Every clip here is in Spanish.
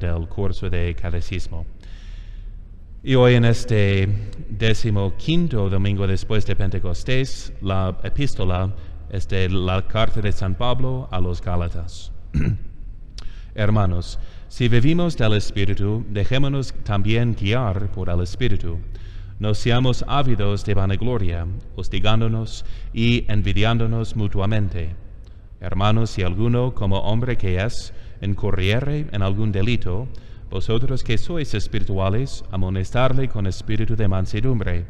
del curso de Catecismo. Y hoy en este 15º domingo después de Pentecostés, la epístola es de la carta de San Pablo a los Gálatas. Hermanos, si vivimos del Espíritu, dejémonos también guiar por el Espíritu. No seamos ávidos de vanagloria, hostigándonos y envidiándonos mutuamente. Hermanos, si alguno, como hombre que es, incurriere en algún delito, vosotros que sois espirituales, amonestarle con espíritu de mansedumbre,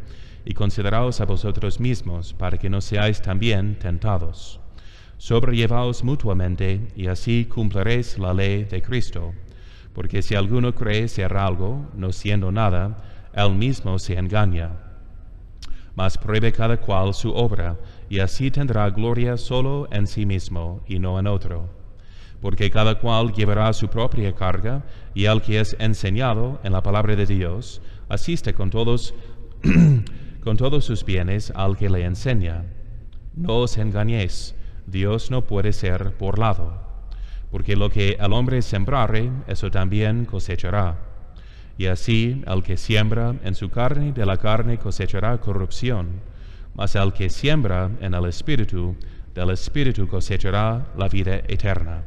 y consideraos a vosotros mismos, para que no seáis también tentados. Sobrellevaos mutuamente, y así cumpliréis la ley de Cristo. Porque si alguno cree ser algo, no siendo nada, él mismo se engaña. Mas pruebe cada cual su obra, y así tendrá gloria solo en sí mismo, y no en otro. Porque cada cual llevará su propia carga, y el que es enseñado en la palabra de Dios, asiste con todos sus bienes al que le enseña. No os engañéis, Dios no puede ser burlado, porque lo que el hombre sembrare, eso también cosechará. Y así el que siembra en su carne, de la carne cosechará corrupción, mas el que siembra en el Espíritu, del Espíritu cosechará la vida eterna.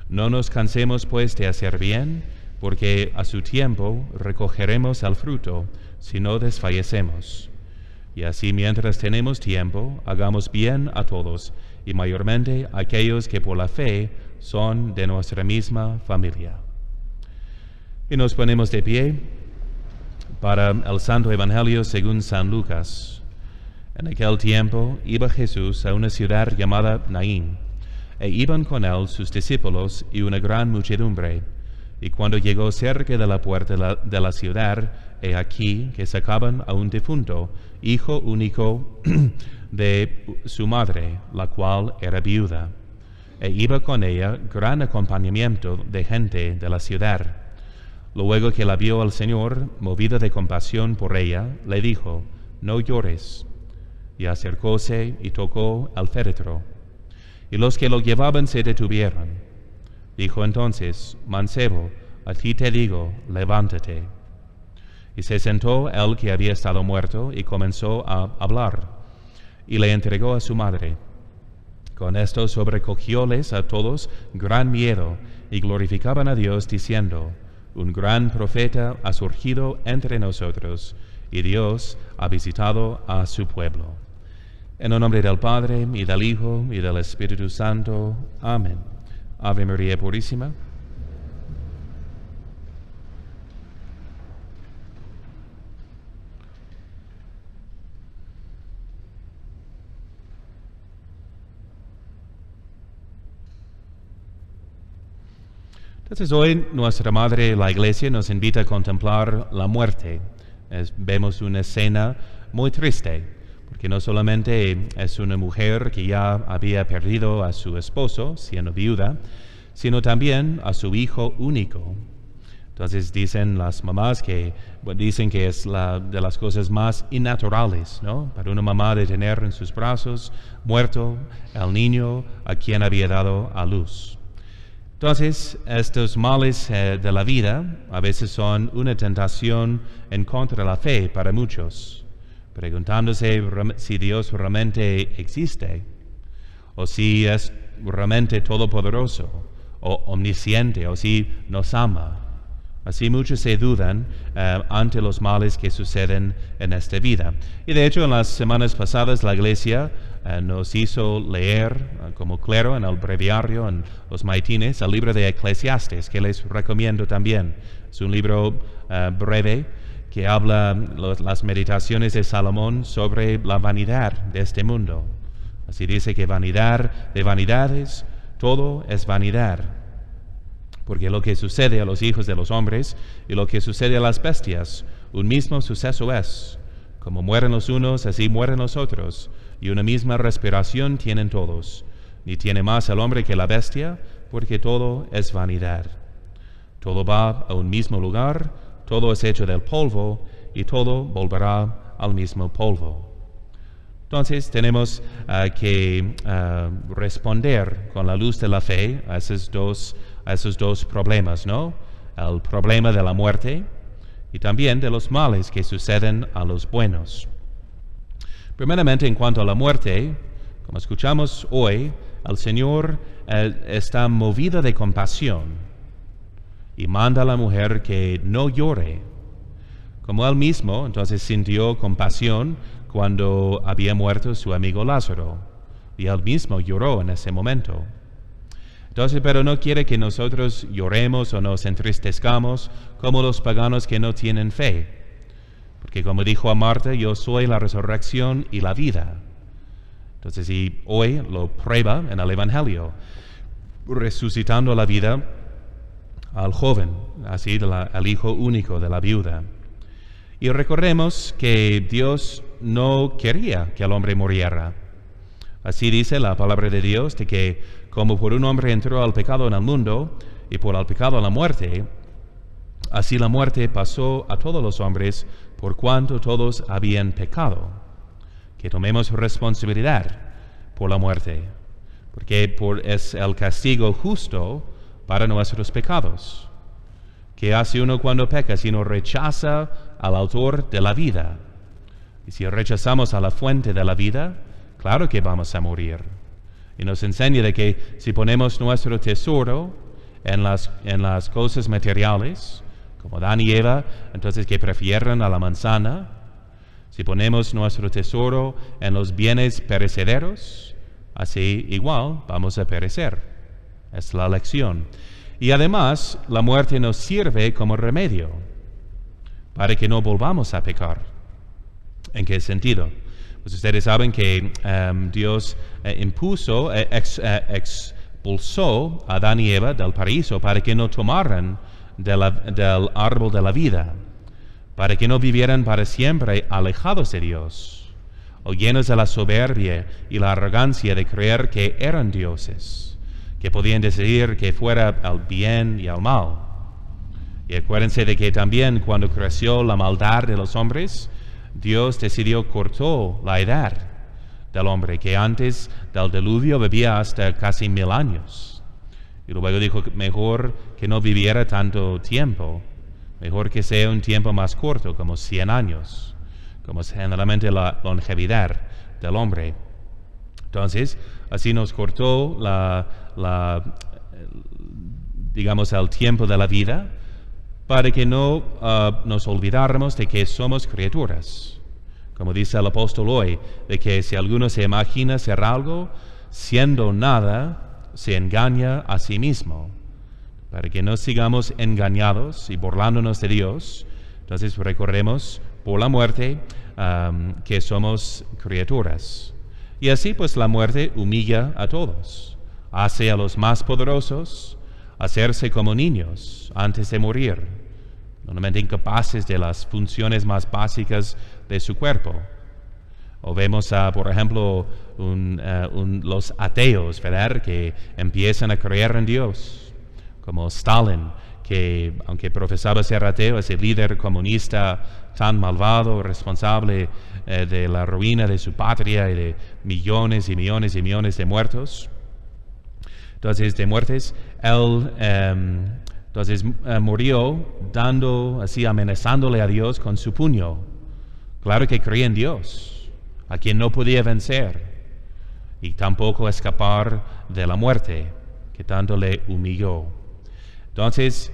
No nos cansemos pues de hacer bien, porque a su tiempo recogeremos el fruto, si no desfallecemos. Y así mientras tenemos tiempo, hagamos bien a todos, y mayormente a aquellos que por la fe son de nuestra misma familia. Y nos ponemos de pie para el Santo Evangelio según San Lucas. En aquel tiempo iba Jesús a una ciudad llamada Naín, e iban con él sus discípulos y una gran muchedumbre. Y cuando llegó cerca de la puerta de la ciudad, he aquí que sacaban a un difunto, hijo único de su madre, la cual era viuda. E iba con ella gran acompañamiento de gente de la ciudad. Luego que la vio el Señor, movido de compasión por ella, le dijo: no llores. Y acercóse y tocó el féretro. Y los que lo llevaban se detuvieron. Dijo entonces: mancebo, a ti te digo, levántate. Y se sentó el que había estado muerto y comenzó a hablar, y le entregó a su madre. Con esto sobrecogióles a todos gran miedo, y glorificaban a Dios diciendo: un gran profeta ha surgido entre nosotros, y Dios ha visitado a su pueblo. En el nombre del Padre, y del Hijo, y del Espíritu Santo. Amén. Ave María Purísima. Entonces hoy nuestra Madre, la Iglesia, nos invita a contemplar la muerte. Vemos una escena muy triste, porque no solamente es una mujer que ya había perdido a su esposo, siendo viuda, sino también a su hijo único. Entonces dicen las mamás que es de las cosas más innaturales, ¿no? Para una mamá de tener en sus brazos muerto el niño a quien había dado a luz. Entonces, estos males de la vida a veces son una tentación en contra de la fe para muchos, preguntándose si Dios realmente existe, o si es realmente todopoderoso, o omnisciente, o si nos ama. Así muchos se dudan ante los males que suceden en esta vida. Y de hecho, en las semanas pasadas la Iglesia nos hizo leer como clero en el breviario, en los maitines, el libro de Eclesiastes, que les recomiendo también. Es un libro breve que habla las meditaciones de Salomón sobre la vanidad de este mundo. Así dice que vanidad de vanidades, todo es vanidad. Porque lo que sucede a los hijos de los hombres y lo que sucede a las bestias, un mismo suceso es. Como mueren los unos, así mueren los otros, y una misma respiración tienen todos. Ni tiene más el hombre que la bestia, porque todo es vanidad. Todo va a un mismo lugar, todo es hecho del polvo, y todo volverá al mismo polvo. Entonces tenemos que responder con la luz de la fe a esos dos problemas, ¿no? el problema de la muerte y también de los males que suceden a los buenos. Primeramente, en cuanto a la muerte, como escuchamos hoy, el Señor está movido de compasión y manda a la mujer que no llore. Como él mismo, entonces sintió compasión cuando había muerto su amigo Lázaro, y él mismo lloró en ese momento. Entonces, pero no quiere que nosotros lloremos o nos entristezcamos como los paganos que no tienen fe. Porque como dijo a Marta, yo soy la resurrección y la vida. Entonces, y hoy lo prueba en el Evangelio, resucitando la vida al joven, así al hijo único de la viuda. Y recordemos que Dios no quería que el hombre muriera. Así dice la palabra de Dios, de que como por un hombre entró el pecado en el mundo, y por el pecado la muerte, así la muerte pasó a todos los hombres, por cuanto todos habían pecado. Que tomemos responsabilidad por la muerte, porque es el castigo justo para nuestros pecados. ¿Qué hace uno cuando peca? Sino rechaza al autor de la vida. Y si rechazamos a la fuente de la vida, claro que vamos a morir. Y nos enseña de que si ponemos nuestro tesoro en las cosas materiales, como Adán y Eva, entonces que prefieren a la manzana. Si ponemos nuestro tesoro en los bienes perecederos, así igual vamos a perecer. Es la lección. Y además, la muerte nos sirve como remedio para que no volvamos a pecar. ¿En qué sentido? Pues ustedes saben que Dios expulsó a Adán y Eva del paraíso para que no tomaran del árbol de la vida, para que no vivieran para siempre alejados de Dios, o llenos de la soberbia y la arrogancia de creer que eran dioses, que podían decidir que fuera el bien y el mal. Y acuérdense de que también cuando creció la maldad de los hombres, Dios cortó la edad del hombre, que antes del diluvio vivía hasta casi 1000 años. Y luego dijo que mejor que no viviera tanto tiempo, mejor que sea un tiempo más corto, como 100 años, como es generalmente la longevidad del hombre. Entonces, así nos cortó digamos, el tiempo de la vida, para que no nos olvidáramos de que somos criaturas. Como dice el apóstol hoy, de que si alguno se imagina ser algo, siendo nada, se engaña a sí mismo. Para que no sigamos engañados y burlándonos de Dios, entonces recordemos por la muerte que somos criaturas. Y así pues la muerte humilla a todos, hace a los más poderosos hacerse como niños antes de morir, normalmente incapaces de las funciones más básicas de su cuerpo. O vemos, por ejemplo, los ateos, ¿verdad?, que empiezan a creer en Dios, como Stalin, que aunque profesaba ser ateo, es el líder comunista tan malvado, responsable de la ruina de su patria y de millones y millones y millones de muertos. Entonces, de muertes, él murió amenazándole a Dios con su puño. Claro que creía en Dios, a quien no podía vencer, y tampoco escapar de la muerte, que tanto le humilló. Entonces,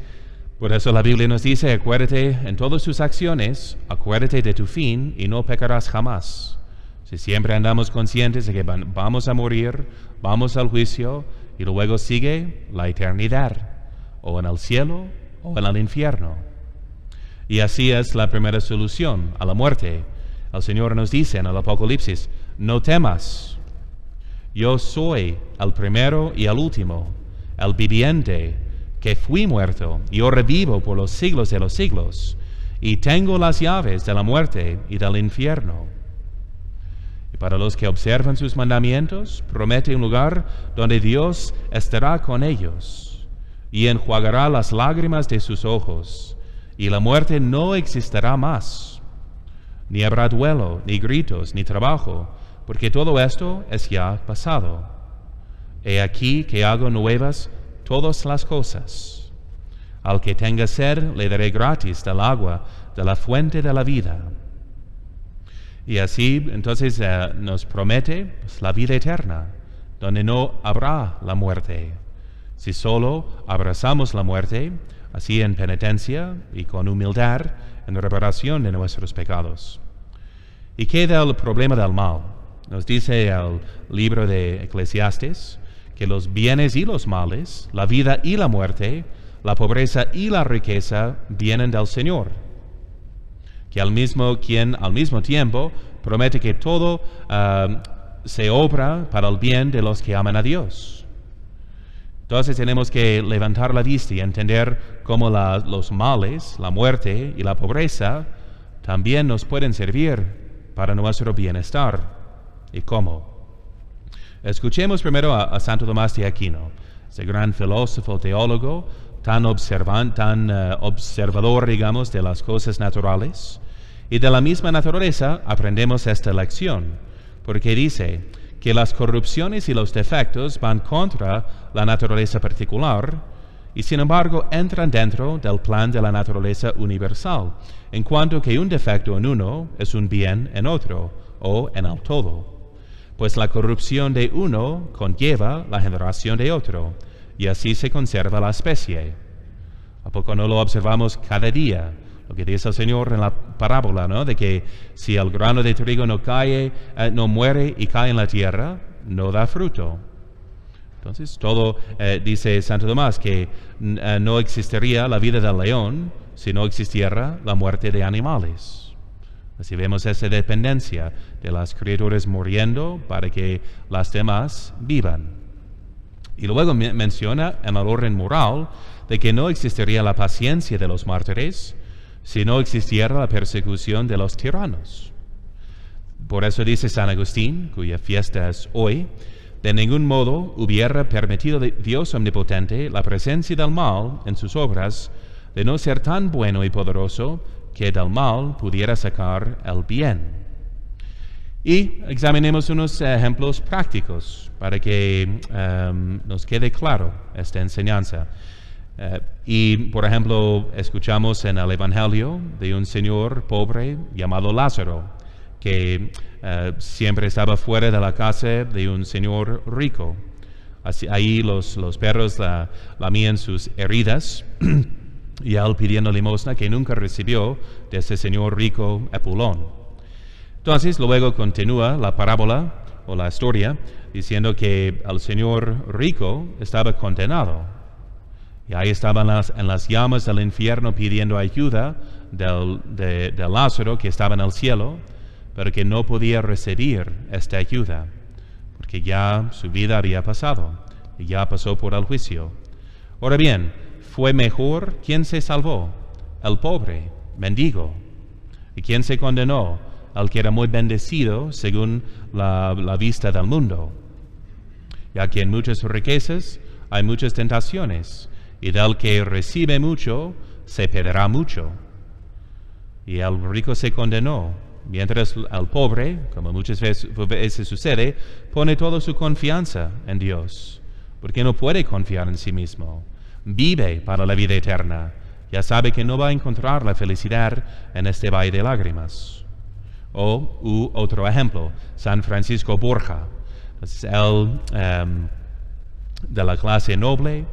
por eso la Biblia nos dice, acuérdate en todas tus acciones, acuérdate de tu fin y no pecarás jamás. Si siempre andamos conscientes de que vamos a morir, vamos al juicio, y luego sigue la eternidad, o en el cielo o en el infierno. Y así es la primera solución a la muerte. El Señor nos dice en el Apocalipsis, no temas, yo soy el primero y el último, el viviente, que fui muerto, y yo revivo por los siglos de los siglos, y tengo las llaves de la muerte y del infierno. Y para los que observan sus mandamientos, promete un lugar donde Dios estará con ellos, y enjuagará las lágrimas de sus ojos, y la muerte no existirá más. Ni habrá duelo, ni gritos, ni trabajo, porque todo esto es ya pasado. He aquí que hago nuevas todas las cosas. Al que tenga sed, le daré gratis del agua de la fuente de la vida. Y así, entonces, nos promete pues, la vida eterna, donde no habrá la muerte. Si solo abrazamos la muerte, así en penitencia y con humildad, en reparación de nuestros pecados. ¿Y qué del problema del mal? Nos dice el libro de Eclesiastes que los bienes y los males, la vida y la muerte, la pobreza y la riqueza vienen del Señor. Que quien al mismo tiempo promete que todo se obra para el bien de los que aman a Dios. Entonces tenemos que levantar la vista y entender cómo los males, la muerte y la pobreza también nos pueden servir para nuestro bienestar. ¿Y cómo? Escuchemos primero a Santo Tomás de Aquino, ese gran filósofo, teólogo, tan observador, digamos, de las cosas naturales. Y de la misma naturaleza aprendemos esta lección, porque dice que las corrupciones y los defectos van contra la naturaleza particular y sin embargo entran dentro del plan de la naturaleza universal, en cuanto que un defecto en uno es un bien en otro o en el todo. Pues la corrupción de uno conlleva la generación de otro, y así se conserva la especie. ¿A poco no lo observamos cada día? Lo que dice el Señor en la parábola, ¿no? De que si el grano de trigo no muere y cae en la tierra, no da fruto. Entonces, dice Santo Tomás que no existiría la vida del león si no existiera la muerte de animales. Así vemos esa dependencia de las criaturas muriendo para que las demás vivan. Y luego menciona en el orden moral de que no existiría la paciencia de los mártires si no existiera la persecución de los tiranos. Por eso dice San Agustín, cuya fiesta es hoy, de ningún modo hubiera permitido Dios omnipotente la presencia del mal en sus obras, de no ser tan bueno y poderoso que del mal pudiera sacar el bien. Y examinemos unos ejemplos prácticos para que nos quede claro esta enseñanza. Y, por ejemplo, escuchamos en el Evangelio de un señor pobre llamado Lázaro, que siempre estaba fuera de la casa de un señor rico. Ahí los perros lamían sus heridas y él pidiendo limosna que nunca recibió de ese señor rico Epulón. Entonces luego continúa la parábola o la historia diciendo que el señor rico estaba condenado. Y ahí estaban en las llamas del infierno pidiendo ayuda de Lázaro que estaba en el cielo, pero que no podía recibir esta ayuda, porque ya su vida había pasado y ya pasó por el juicio. Ahora bien, ¿fue mejor? ¿Quién se salvó? El pobre, mendigo. ¿Y quién se condenó? El que era muy bendecido según la vista del mundo. Ya que en muchas riquezas hay muchas tentaciones, y del que recibe mucho, se perderá mucho. Y el rico se condenó, mientras el pobre, como muchas veces sucede, pone toda su confianza en Dios, porque no puede confiar en sí mismo. Vive para la vida eterna, ya sabe que no va a encontrar la felicidad en este valle de lágrimas. O otro ejemplo, San Francisco Borja. Él, de la clase noble,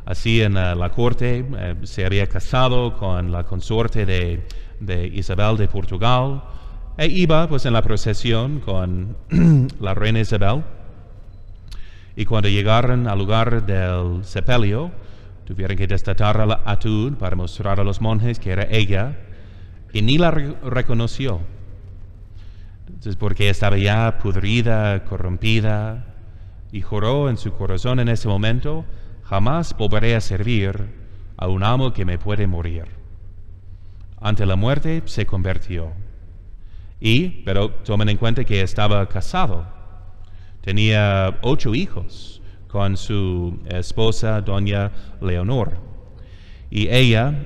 así en la corte, se había casado con la consorte de Isabel de Portugal, e iba pues en la procesión con la reina Isabel, y cuando llegaron al lugar del sepelio, tuvieron que destatar el ataúd para mostrar a los monjes que era ella, y ni la reconoció. Entonces, porque estaba ya pudrida, corrompida, y juró en su corazón en ese momento: jamás volveré a servir a un amo que me puede morir. Ante la muerte se convirtió. Pero tomen en cuenta que estaba casado. Tenía 8 hijos con su esposa, doña Leonor. Y ella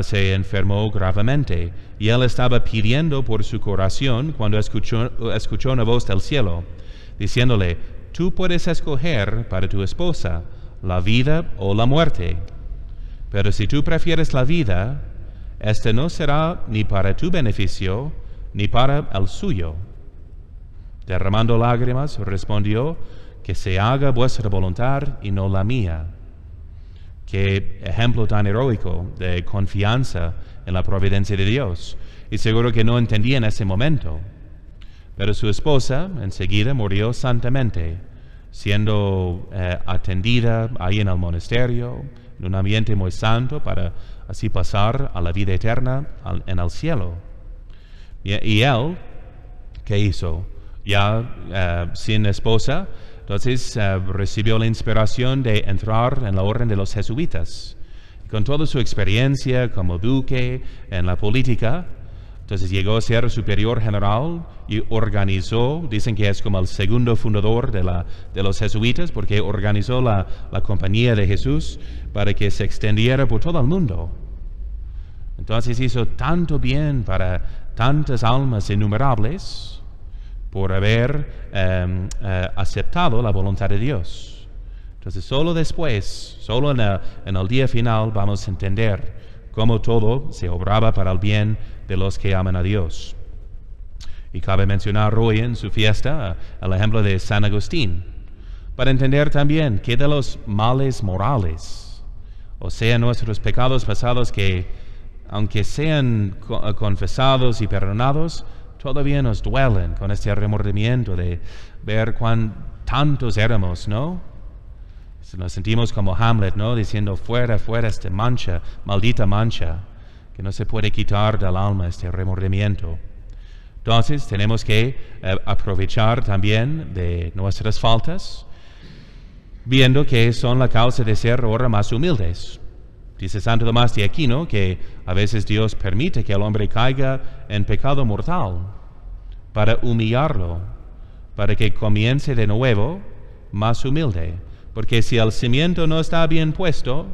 se enfermó gravemente. Y él estaba pidiendo por su curación cuando escuchó una voz del cielo, diciéndole: tú puedes escoger para tu esposa la vida o la muerte. Pero si tú prefieres la vida, este no será ni para tu beneficio, ni para el suyo. Derramando lágrimas, respondió, que se haga vuestra voluntad y no la mía. Qué ejemplo tan heroico de confianza en la providencia de Dios. Y seguro que no entendía en ese momento. Pero su esposa enseguida murió santamente, siendo atendida ahí en el monasterio, en un ambiente muy santo, para así pasar a la vida eterna en el cielo. Y él, ¿qué hizo? Ya sin esposa, entonces recibió la inspiración de entrar en la orden de los jesuitas. Con toda su experiencia como duque en la política, entonces llegó a ser superior general y organizó, dicen que es como el segundo fundador de los jesuitas, porque organizó la Compañía de Jesús para que se extendiera por todo el mundo. Entonces hizo tanto bien para tantas almas innumerables por haber aceptado la voluntad de Dios. Entonces solo después, solo en el día final, vamos a entender cómo todo se obraba para el bien de los que aman a Dios. Y cabe mencionar hoy en su fiesta el ejemplo de San Agustín, para entender también que de los males morales, o sea, nuestros pecados pasados que, aunque sean confesados y perdonados, todavía nos duelen con este remordimiento de ver cuán tantos éramos, ¿no? Nos sentimos como Hamlet, ¿no? Diciendo, fuera, fuera esta mancha, maldita mancha, que no se puede quitar del alma este remordimiento. Entonces, tenemos que aprovechar también de nuestras faltas, viendo que son la causa de ser ahora más humildes. Dice Santo Tomás de Aquino que a veces Dios permite que el hombre caiga en pecado mortal para humillarlo, para que comience de nuevo más humilde. Porque si el cimiento no está bien puesto,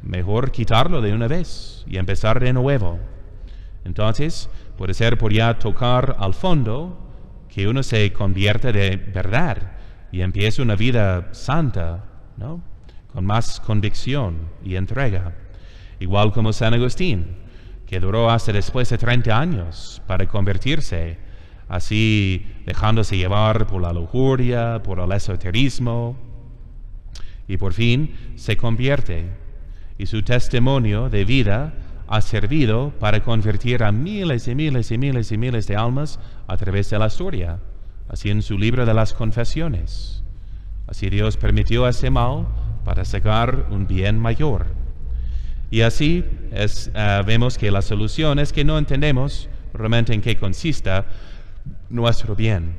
mejor quitarlo de una vez y empezar de nuevo. Entonces, puede ser por ya tocar al fondo que uno se convierta de verdad y empiece una vida santa, ¿no? Con más convicción y entrega. Igual como San Agustín, que duró hasta después de 30 años para convertirse, así dejándose llevar por la lujuria, por el esoterismo, y por fin se convierte. Y su testimonio de vida ha servido para convertir a miles y miles y miles y miles de almas a través de la historia, así en su libro de las confesiones. Así Dios permitió ese mal para sacar un bien mayor. Y así vemos que la solución es que no entendemos realmente en qué consista nuestro bien.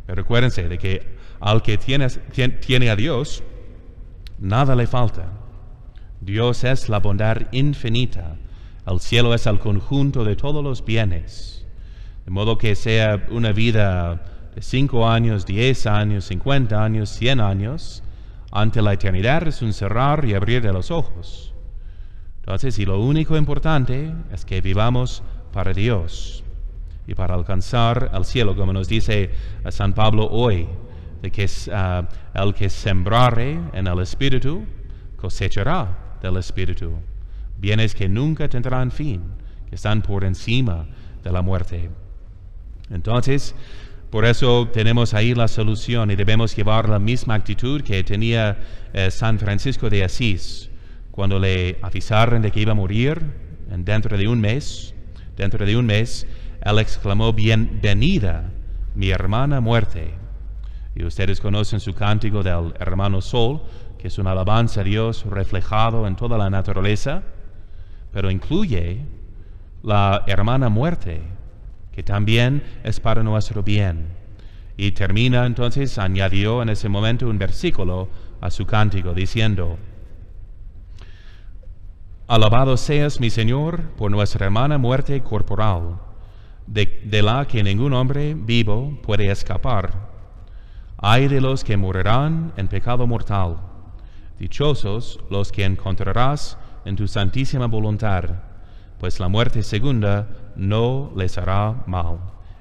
Pero recuérdense de que al que tiene a Dios, nada le falta. Dios es la bondad infinita. El cielo es el conjunto de todos los bienes. De modo que sea una vida de 5 años, 10 años, 50 años, 100 años, ante la eternidad es un cerrar y abrir de los ojos. Entonces, y lo único importante es que vivamos para Dios y para alcanzar el cielo, como nos dice San Pablo hoy, de que el que sembrare en el Espíritu cosechará del Espíritu. Bienes que nunca tendrán fin, que están por encima de la muerte. Entonces, por eso tenemos ahí la solución y debemos llevar la misma actitud que tenía San Francisco de Asís cuando le avisaron de que iba a morir dentro de un mes. Él exclamó, bienvenida mi hermana muerte. Y ustedes conocen su cántico del hermano Sol, que es una alabanza a Dios reflejado en toda la naturaleza, pero incluye la hermana muerte, que también es para nuestro bien. Y termina entonces, añadió en ese momento un versículo a su cántico, diciendo, alabado seas, mi Señor, por nuestra hermana muerte corporal, de la que ningún hombre vivo puede escapar. Ay de los que morirán en pecado mortal. Dichosos los que encontrarás en tu santísima voluntad, pues la muerte segunda no les hará mal.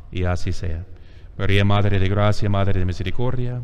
Y así sea. María, Madre de Gracia, Madre de Misericordia,